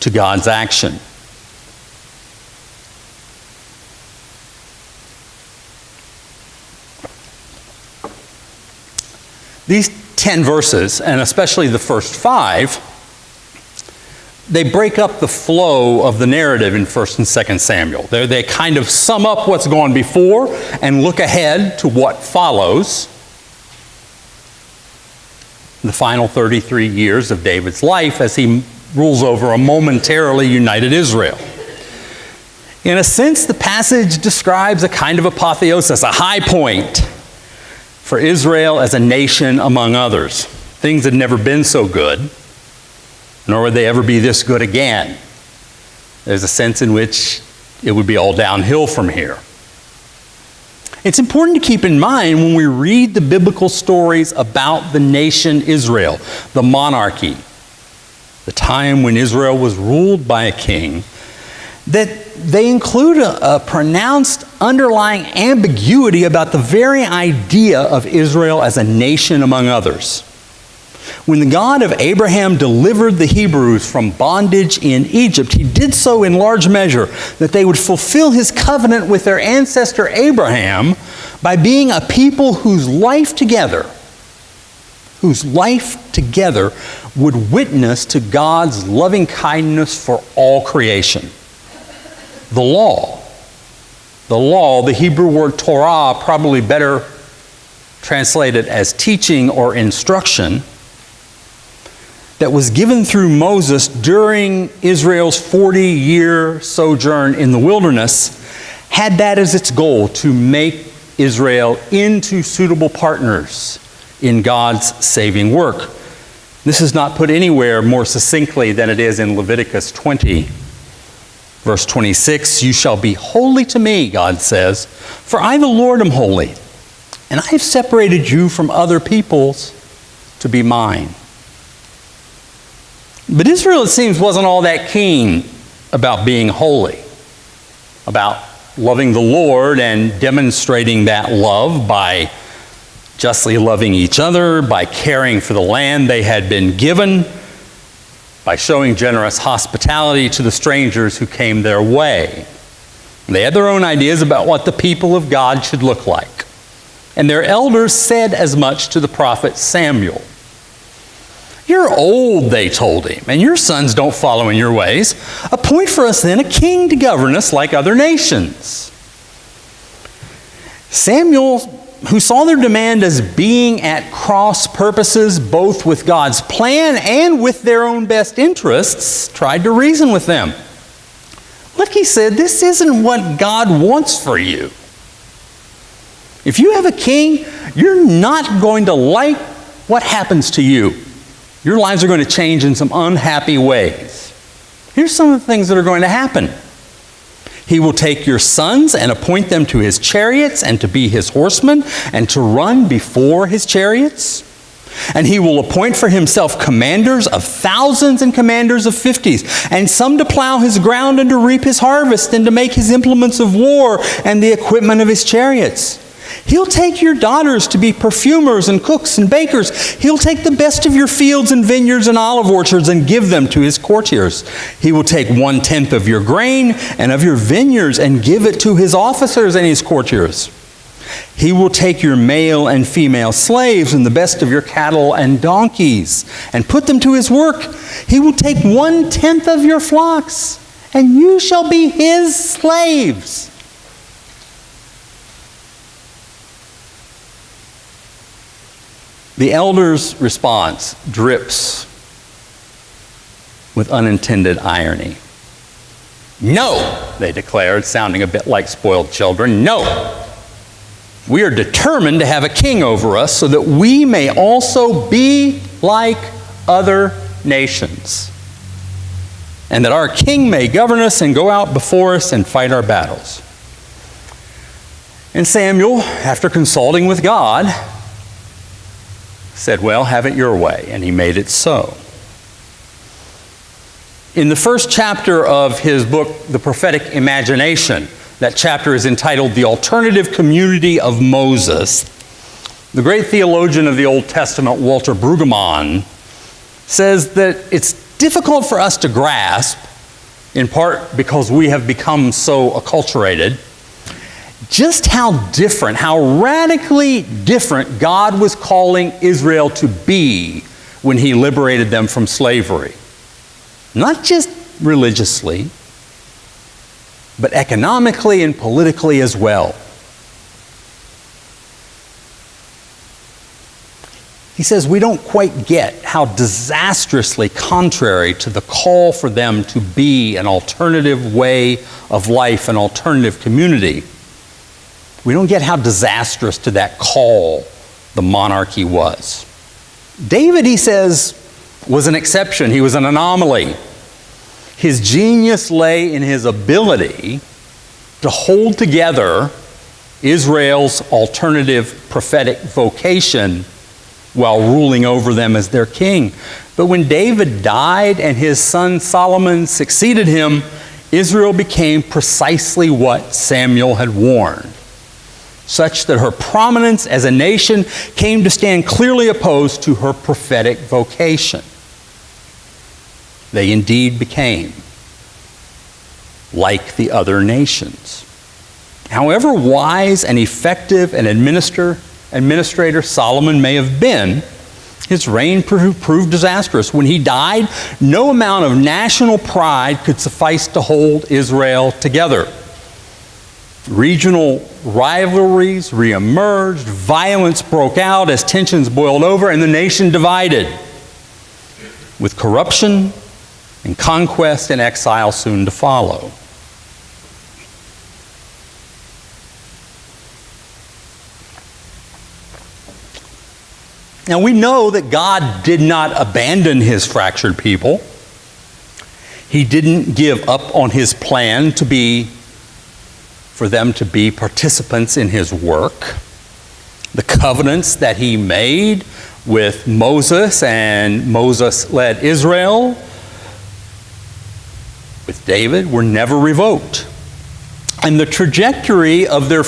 to God's action. These 10 verses, and especially the first 5, they break up the flow of the narrative in 1st and 2nd Samuel. They kind of sum up what's gone before and look ahead to what follows. The final 33 years of David's life as he rules over a momentarily united Israel. In a sense, the passage describes a kind of apotheosis, a high point for Israel as a nation among others. Things had never been so good, nor would they ever be this good again. There's a sense in which it would be all downhill from here. It's important to keep in mind when we read the biblical stories about the nation Israel, the monarchy, the time when Israel was ruled by a king, that they include a pronounced underlying ambiguity about the very idea of Israel as a nation among others. When the God of Abraham delivered the Hebrews from bondage in Egypt, he did so in large measure that they would fulfill his covenant with their ancestor Abraham by being a people whose life together would witness to God's loving kindness for all creation. The law, the Hebrew word Torah, probably better translated as teaching or instruction, that was given through Moses during Israel's 40-year sojourn in the wilderness, had that as its goal, to make Israel into suitable partners in God's saving work. This is not put anywhere more succinctly than it is in Leviticus 20. Verse 26, "You shall be holy to me," God says, "for I the Lord am holy, and I have separated you from other peoples to be mine." But Israel, it seems, wasn't all that keen about being holy, about loving the Lord and demonstrating that love by justly loving each other, by caring for the land they had been given, by showing generous hospitality to the strangers who came their way. They had their own ideas about what the people of God should look like. And their elders said as much to the prophet Samuel. "You're old," they told him, "and your sons don't follow in your ways. Appoint for us then a king to govern us like other nations." Samuel, who saw their demand as being at cross purposes both with God's plan and with their own best interests, tried to reason with them. Look, he said, this isn't what God wants for you. If you have a king, you're not going to like what happens to you. Your lives are going to change in some unhappy ways. Here's some of the things that are going to happen. He will take your sons and appoint them to his chariots and to be his horsemen and to run before his chariots. And he will appoint for himself commanders of thousands and commanders of 50s, and some to plow his ground and to reap his harvest and to make his implements of war and the equipment of his chariots. He'll take your daughters to be perfumers and cooks and bakers. He'll take the best of your fields and vineyards and olive orchards and give them to his courtiers. He will take 1/10 of your grain and of your vineyards and give it to his officers and his courtiers. He will take your male and female slaves and the best of your cattle and donkeys and put them to his work. He will take 1/10 of your flocks, and you shall be his slaves. The elder's response drips with unintended irony. "No," they declared, sounding a bit like spoiled children. "No. We are determined to have a king over us so that we may also be like other nations, and that our king may govern us and go out before us and fight our battles." And Samuel, after consulting with God, said, "Well, have it your way," and he made it so. In the first chapter of his book, The Prophetic Imagination, that chapter is entitled The Alternative Community of Moses, the great theologian of the Old Testament, Walter Brueggemann, says that it's difficult for us to grasp in part because we have become so acculturated, just how different, how radically different God was calling Israel to be when he liberated them from slavery. Not just religiously, but economically and politically as well. He says we don't quite get how disastrously contrary to the call for them to be an alternative way of life, an alternative community. We don't get how disastrous to that call the monarchy was. David, he says, was an exception. He was an anomaly. His genius lay in his ability to hold together Israel's alternative prophetic vocation while ruling over them as their king. But when David died and his son Solomon succeeded him, Israel became precisely what Samuel had warned, such that her prominence as a nation came to stand clearly opposed to her prophetic vocation. They indeed became like the other nations. However wise and effective an administrator Solomon may have been, his reign proved disastrous. When he died, no amount of national pride could suffice to hold Israel together. Regional rivalries reemerged, violence broke out as tensions boiled over, and the nation divided, with corruption and conquest and exile soon to follow. Now we know that God did not abandon his fractured people. He didn't give up on his plan for them to be participants in his work. The covenants that he made with Moses and Moses-led Israel with David were never revoked. And the trajectory of their